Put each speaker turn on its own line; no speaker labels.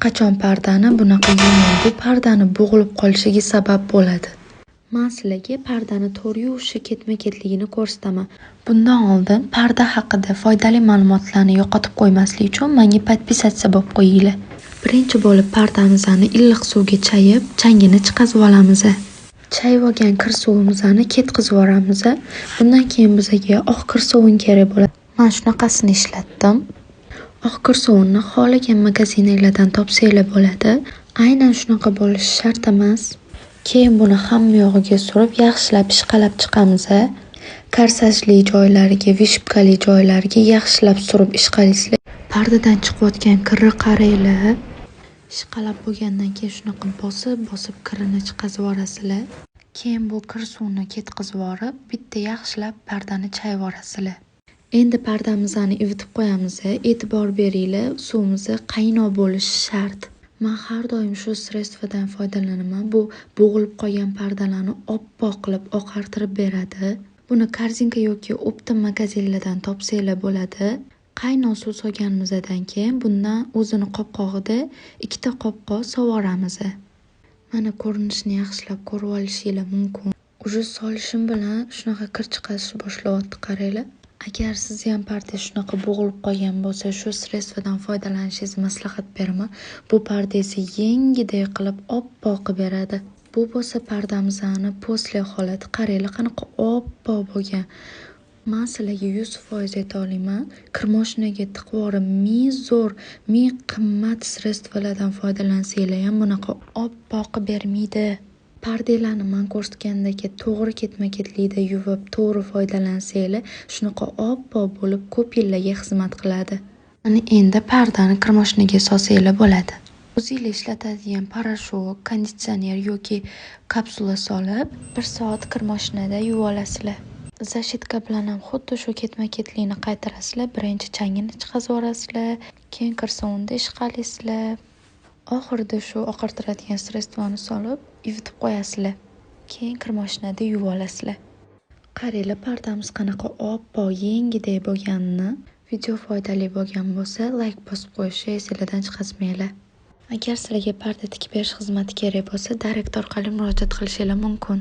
qachon pardani bunaqa yuvmang, bu pardani bo'g'ilib qolishiga sabab bo'ladi. Men sizlarga pardani to'g'ri yuvishi ketma-ketligini ko'rsataman. Bundan oldin parda haqida foydali ma'lumotlarni yo'qotib qo'ymaslik uchun menga podpisatsiya bo'lib qo'yinglar. Birinchi bo'lib pardamizni iliq suvga chayib, changini chiqazib olamiz. Chayib olgan kir suvimizni ketkizib yuboramiz. Bundan keyin bizga oq kir sovun kerak bo'ladi. Men shunaqasini ishlatdim. Oq kir sovunni xohlagan magazinlardan topsanglar bo'ladi. Aynan shunaqa bo'lishi shart emas. Keyin buni hamma yog'iga surib, yaxshilab ishqalab chiqamiz. Karsajli joylariga, vishibkali joylariga yaxshilab surib ishqalaysizlar. Pardadan chiqayotgan kirni qaranglar. Ishqalab bo'lgandan keyin shunaqa bosib kirini chiqazib yuborasizlar. Keyin bu kir suvni ketkizib yuborib, bitta yaxshilab pardani chayib yuborasizlar. Endi pardamizni ivitib qo'yamiz. E'tibor beringlar, suvimiz qaynoq bo'lishi shart. Men har doim shu sredstvadan foydalanaman. Bu bo'g'ilib qolgan pardalarni oppoq qilib oqartirib beradi. Buni korzinka yoki optim magazinlardan topsanglar bo'ladi. Qaynoq suv solganimizdan keyin bundan o'zini qopqog'ida ikkita qopqoq sovuramiz. Mana ko'rinishini yaxshilab ko'rib olishinglar mumkin. Ujuz solishim bilan shunaqa kir chiqarishni boshlayapti, qaranglar. Agar siz ham parda shunaqa bo'g'ilib qolgan bo'lsa, shu sredstvadan foydalanishingizni maslahat beraman. Bu pardangizni yengidek qilib oppoq qilib beradi. Bu bo'lsa pardamizni posle holati, qaranglar qanaqa oppoq bo'lgan. Men sizlarga 100% ayta olaman. Kir moshinaga tiqib yuborib, ming qimmat sredstvalardan foydalansanglar ham bunaqa oppoq qilib bermaydi. Pardalarni men ko'rsatgandagi to'g'ri ketma-ketlikda yuvib, to'g'ri foydalansanglar, shunaqa oppoq bo'lib ko'p yillarga xizmat qiladi. Mana endi pardani kir moshinaga solsanglar bo'ladi. O'zingizlar ishlatadigan parashok, konditsioner yoki kapsula solib, 1 soat kir moshinada yuvib olasizlar. Zashitka bilan ham xuddi shu ketma-ketlikni qaytarasizlar. Birinchi changini chiqazib yuborasizlar, keyin kir sovunda ishqalaysizlar. Oxirida shu oqartiradigan sredstvani solib, ivitib qo'yasizlar. Keyin kir moshinada yuvib olasizlar. Qaranglar, pardamiz qanaqa oppoq, yengidek bo'lganini. Video foydali bo'lgan bo'lsa, like bosib qo'yishni esingizdan chiqazmanglar. Agar sizlarga parda tikib berish xizmati kerak bo'lsa, direkt orqali murojaat qilishingiz mumkin.